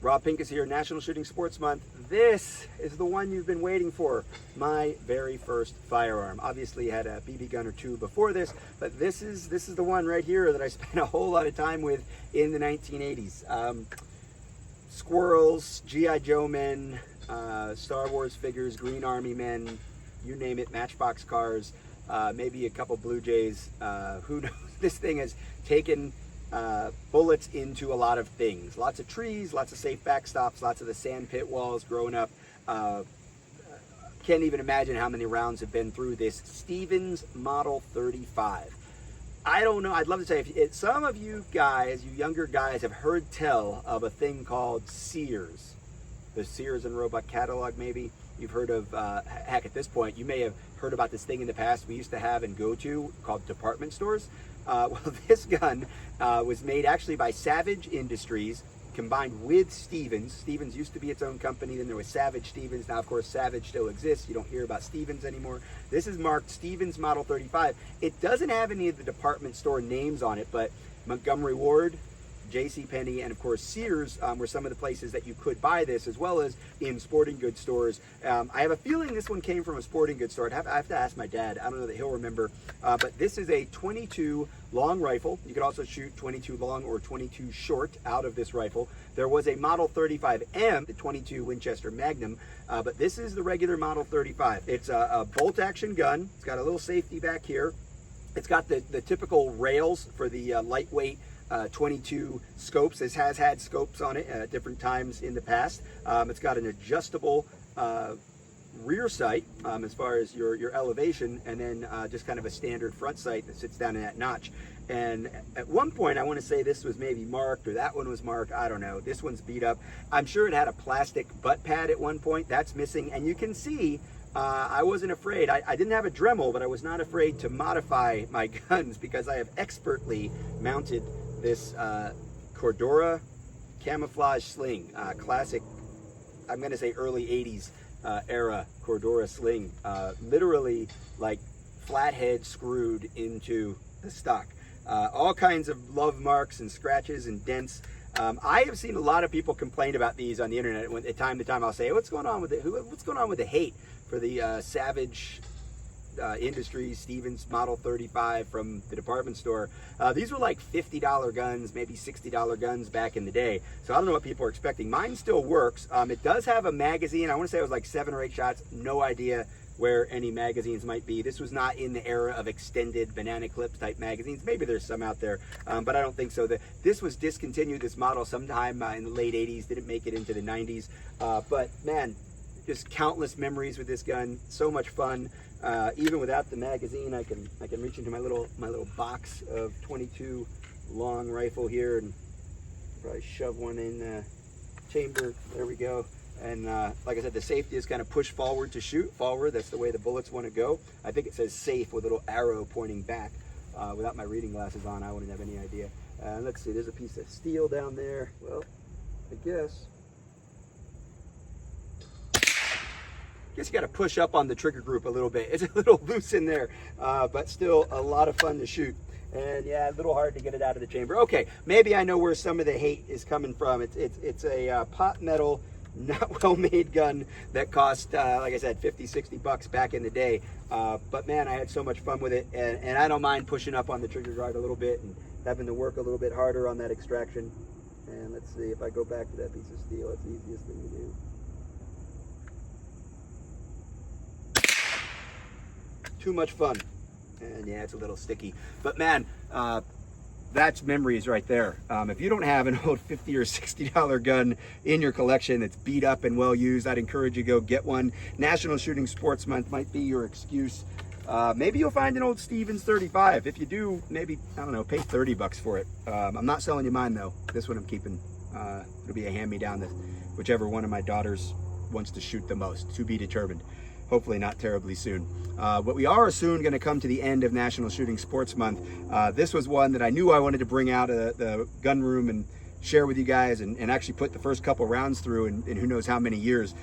Rob Pincus here, National Shooting Sports Month. This is the one you've been waiting for, my very first firearm. Obviously I had a BB gun or two before this, but this is the one right here that I spent a whole lot of time with in the 1980s. Squirrels, G.I. Joe men, Star Wars figures, Green Army men, you name it, Matchbox cars, maybe a couple Blue Jays, who knows. This thing has taken bullets into a lot of things. Lots of trees, lots of safe backstops, lots of the sand pit walls growing up. Can't even imagine how many rounds have been through this Stevens Model 35. I don't know, I'd love to say, if some of you guys, you younger guys, have heard tell of a thing called Sears. The Sears and Roebuck catalog, maybe. You've heard of, heck, at this point, you may have heard about this thing in the past we used to have and go to called department stores. Well, this gun was made actually by Savage Industries, combined with Stevens. Stevens used to be its own company, then there was Savage Stevens. Now, of course, Savage still exists. You don't hear about Stevens anymore. This is marked Stevens Model 35. It doesn't have any of the department store names on it, but Montgomery Ward, JCPenney, and of course Sears were some of the places that you could buy this, as well as in sporting goods stores. I have a feeling this one came from a sporting goods store. I have to ask my dad. I don't know that he'll remember. But this is a 22 long rifle. You could also shoot 22 long or 22 short out of this rifle. There was a Model 35M, the 22 Winchester Magnum, but this is the regular Model 35. It's a bolt action gun. It's got a little safety back here. It's got the typical rails for the lightweight 22 scopes. This has had scopes on it at different times in the past. It's got an adjustable rear sight as far as your elevation, and then just kind of a standard front sight that sits down in that notch. And at one point, I want to say this was maybe marked, or that one was marked. I don't know. This one's beat up. I'm sure it had a plastic butt pad at one point. That's missing. And you can see I wasn't afraid. I didn't have a Dremel, but I was not afraid to modify my guns because I have expertly mounted this Cordura camouflage sling, classic, I'm going to say early 80s era Cordura sling, literally like flathead screwed into the stock. All kinds of love marks and scratches and dents. I have seen a lot of people complain about these on the internet. When, time to time, I'll say, what's going on with it? What's going on with the hate for the Savage Industries Stevens Model 35 from the department store? These were like $50 guns, maybe $60 guns back in the day. So I don't know what people are expecting. Mine still works. It does have a magazine. I want to say it was like 7 or 8 shots. No idea where any magazines might be. This was not in the era of extended banana clips type magazines. Maybe there's some out there, but I don't think so. This was discontinued, this model, sometime in the late 80s. Didn't make it into the 90s. But man, just countless memories with this gun. So much fun. Even without the magazine, I can reach into my little box of 22 long rifle here and probably shove one in the chamber. There we go. And like I said, the safety is kind of push forward to shoot forward. That's the way the bullets want to go. I think it says safe with a little arrow pointing back. Without my reading glasses on, I wouldn't have any idea. Let's see, there's a piece of steel down there. Well, I guess you got to push up on the trigger group a little bit. It's a little loose in there, but still a lot of fun to shoot. And yeah, a little hard to get it out of the chamber. Okay, maybe I know where some of the hate is coming from. It's a pot metal, not well-made gun that cost, like I said, 50, 60 bucks back in the day. But man, I had so much fun with it, and I don't mind pushing up on the trigger guard a little bit and having to work a little bit harder on that extraction. And let's see, if I go back to that piece of steel, it's the easiest thing to do. Too much fun. And yeah, it's a little sticky, but man, that's memories right there. If you don't have an old $50 or $60 gun in your collection that's beat up and well used, I'd encourage you to go get one. National Shooting Sports Month might be your excuse. Maybe you'll find an old Stevens 35. If you do, maybe, I don't know, pay 30 bucks for it. I'm not selling you mine though. This one I'm keeping. It'll be a hand-me-down, whichever one of my daughters wants to shoot the most, to be determined. Hopefully not terribly soon. But we are soon going to come to the end of National Shooting Sports Month. This was one that I knew I wanted to bring out of the gun room and share with you guys and actually put the first couple rounds through in who knows how many years.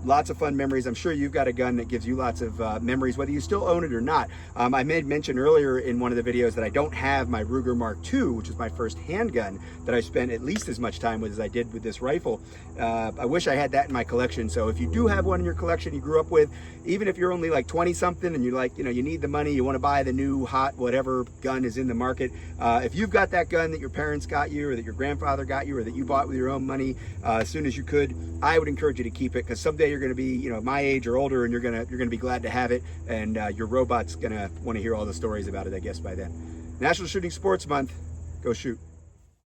Lots of fun memories. I'm sure you've got a gun that gives you lots of memories, whether you still own it or not. I made mention earlier in one of the videos that I don't have my Ruger Mark II, which is my first handgun that I spent at least as much time with as I did with this rifle. I wish I had that in my collection. So if you do have one in your collection you grew up with, even if you're only like 20 something and you're like, you know, you need the money, you want to buy the new hot whatever gun is in the market, if you've got that gun that your parents got you or that your grandfather got you or that you bought with your own money as soon as you could, I would encourage you to keep it, because someday you're going to be, you know, my age or older, and you're going to be glad to have it, and your robot's going to want to hear all the stories about it, I guess, by then. National Shooting Sports Month. Go shoot.